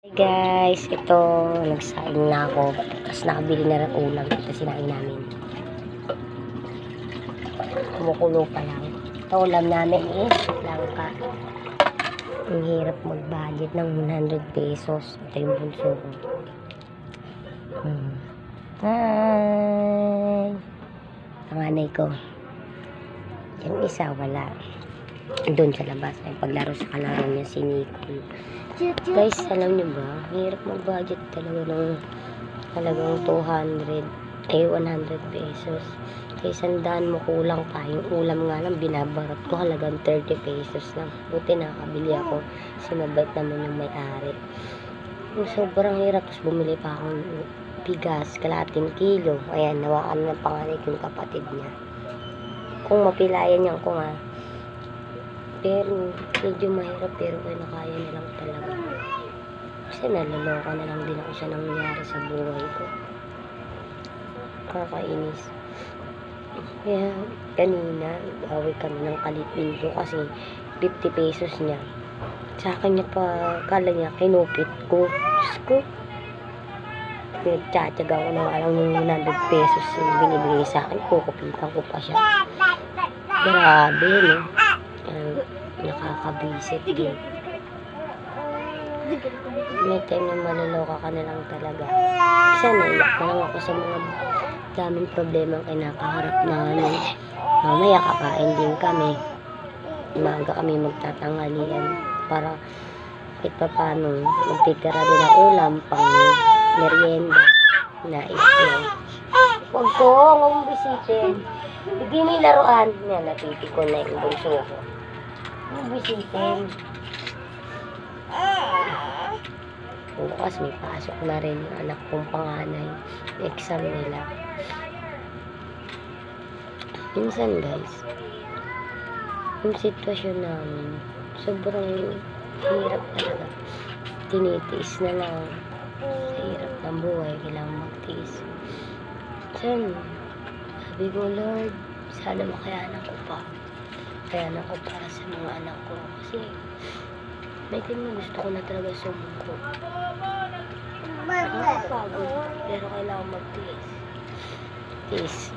Hey guys, ito nagsaing na ako. Tapos nakabili na rin ulam. Ito sinaing namin. Kumukulo pa lang. Ito ulam namin langka. Ang hirap mag-budget ng 100 pesos. Ito yung bunso ko. Hi! Panganay ko. Yung isa wala. Doon sa labas. Ay paglaro sa kalaro niya si Nicole. Guys, alam niyo ba, hirap mag-budget talaga ng talagang 100 pesos. Kaya 100 mo kulang pa. Yung ulam nga lang, binabarat ko halagang 30 pesos lang. Buti nakabili ako. Sinabait naman yung may-ari. Yung sobrang hirap, tapos bumili pa akong bigas, kalating kilo. Ayan, nawakan ng panganay yung kapatid niya. Kung mapilayan niyan ko nga, pero medyo mahirap, pero kaya na lang talaga. Kasi naloloka na lang din ako sa nangyari sa buhay ko. Kakainis. Kaya kanina away kami ng kalipin ko kasi 50 pesos niya. Sa akin niya pa, kala niya kinupit ko. Diyos ko. Nagtsatsaga ko na alam yung 100 pesos yung binibigay sa akin. Kukupitan ko pa siya. Grabe, no? Nakakabisit din. May time na maloloka ka na lang talaga. Isa naiyak na lang ako sa mga daming problema ang kinakaharap namin. Mamaya kakain din kami. Umaga kami magtatanghalian para kahit pa paano magtitira din ang ulam pang merienda na ito. Huwag mong bisitin. Hindi may laruan. Yan, napipikon na yung bunso ko. Bisitin. Bukas may pasok na rin yung anak kong panganay. Exam nila. Minsan guys, yung sitwasyon namin, sobrang hirap talaga. Tinitiis na lang. Sa hirap ng buhay, kailangan magtiis. Sabi ko, Lord, sana makayanan ko pa. Kaya ako para sa mga anak ko kasi may time na gusto ko na talaga sumuko. Nakakapagod, pero kailangan magtiis.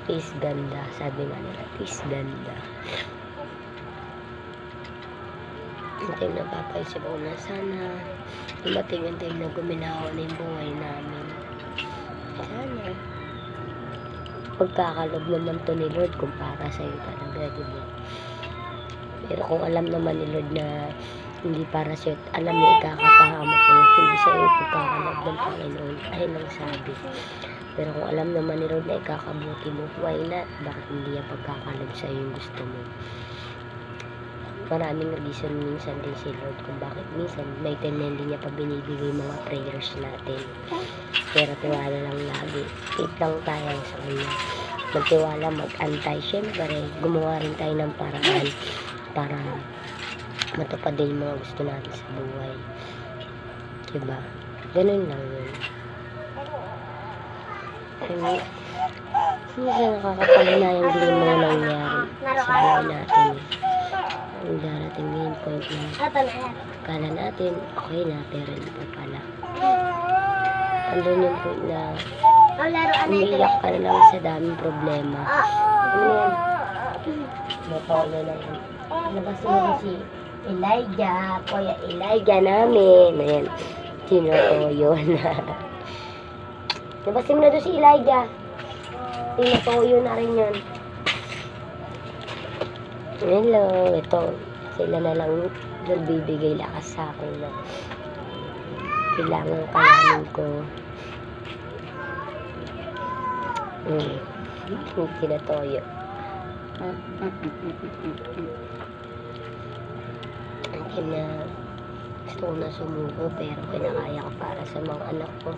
Tiis ganda, sabi nga nila, tiis ganda. Yung time na papaisip ako na sana dumating yung time na guminawa na yung buhay namin. Sana pagkakalob naman to ni Lord kung para sa'yo talaga, diba? Pero kung alam naman ni Lord na hindi para sa'yo, alam niya ikakapahamak mo, hindi sa'yo ipagkakalab ng Panginoon, ayun ang sabi. Pero kung alam naman ni Lord na ikakabuti mo, why not? Bakit hindi niya pagkakalab sa'yo yung gusto mo? Maraming reason minsan din si Lord kung bakit minsan may time na hindi niya pa binibigay mga prayers natin. Pero tiwala lang lagi. Keep lang tayo sa kanya. Magtiwala, mag-antay. Siyempre, gumawa rin tayo ng paraan para matupad din yung mga gusto natin sa buhay. Diba? Ganun lang yun. Minsan nakakapalinayang din yung mga nangyari sa buhay natin. Ang darating din yung point na kala natin okay na, pero hindi pa pala. Andun yung point na umiiyak ka na lang sa daming problema. Ano yan? Natolo na yan. Nabasin mo si Elijah, Kuya Elijah namin. Ayan, tinutoyo na. Nabasin mo na doon si Elijah. Tinutoyo na rin yun. Hello, ito. Sila na lang nagbibigay lakas sa akin na kailangan kalamin ko. Tinutoyo. Ang na gusto ko na sumuko pero kinakaya ko para sa mga anak ko.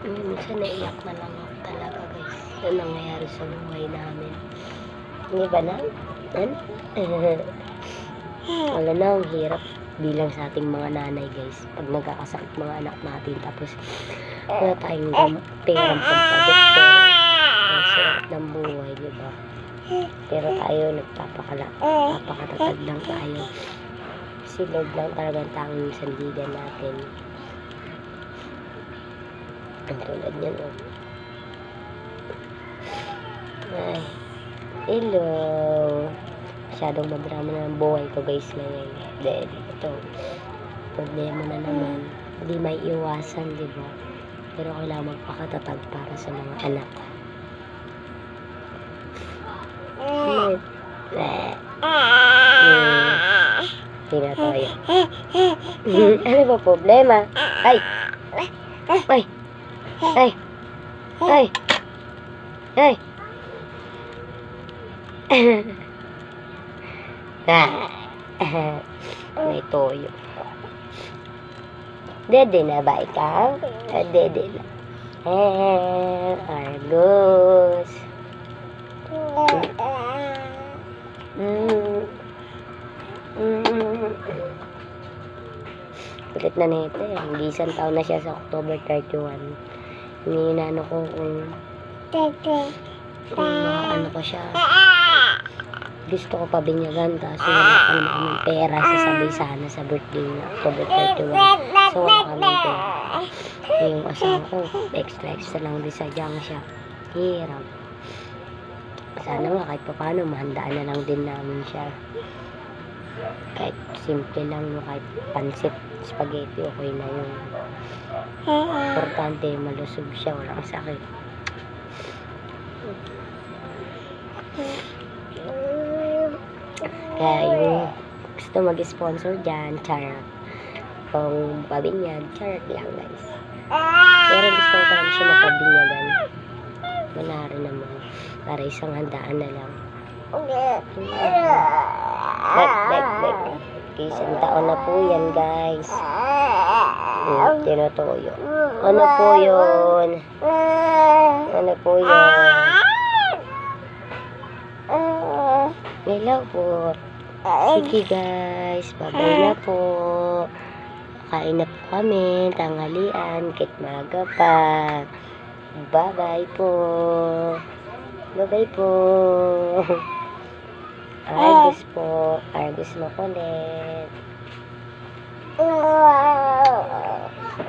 Minsan naiyak na lang ako talaga guys. Ano nangyayari sa buhay namin. Hindi ba na? Wala na, ang hirap bilang sa ating mga nanay guys. Pag nagkakasakit mga anak natin tapos wala tayong perang pagpadoktor. Ang sarap ng buhay, diba? Pero tayo napakatatag lang tayo. Si Lord lang talagang tanging sandigan natin. Ang tulad niyan, oh. Ay, hello. Masyadong madrama na ang buhay ko, guys, ngayon. Dahil ito, problema na naman. Hindi may iwasan, di ba? Pero kailangan magpakatatag para sa mga anak. Tinatoyo. Ano ba problema? Ay! Ay! Ay! Ay! Ay! May toyo. Dede na ba ikaw? Dede na. Argos. Kulit na nito eh. Hindi isang taon na siya sa October 31. Ninano ko kung ano pa siya. Gusto ko pabinyagan kaso wala pa naman kaming pera. Sasabi sana sa birthday na October 31. So wala kaming pera. Yung asawa ko, extra lang din sadyang siya. Hirap. Sana nga kahit pa paano mahandaan na lang din namin siya. Kahit simple lang, no, kahit pansit, spaghetti, okay na yun. Importante, malusog siya, walang sakit. Kaya yung gusto mag-sponsor dyan, charot. Kung pabinyag, charot lang, guys. Pero gusto ko talaga siya mapabinyagan. Wala rin naman. Para isang handaan na lang. Bek. Isang taon na po yan, guys. Tinutuyo. Ano po yun? Ano po yun? Hello po. Sige, guys. Bye-bye na po. Kain na po kami. Tanghalian. Kahit maaga pa. Bye-bye po. Bye-bye po. Argus po. Argus makulit.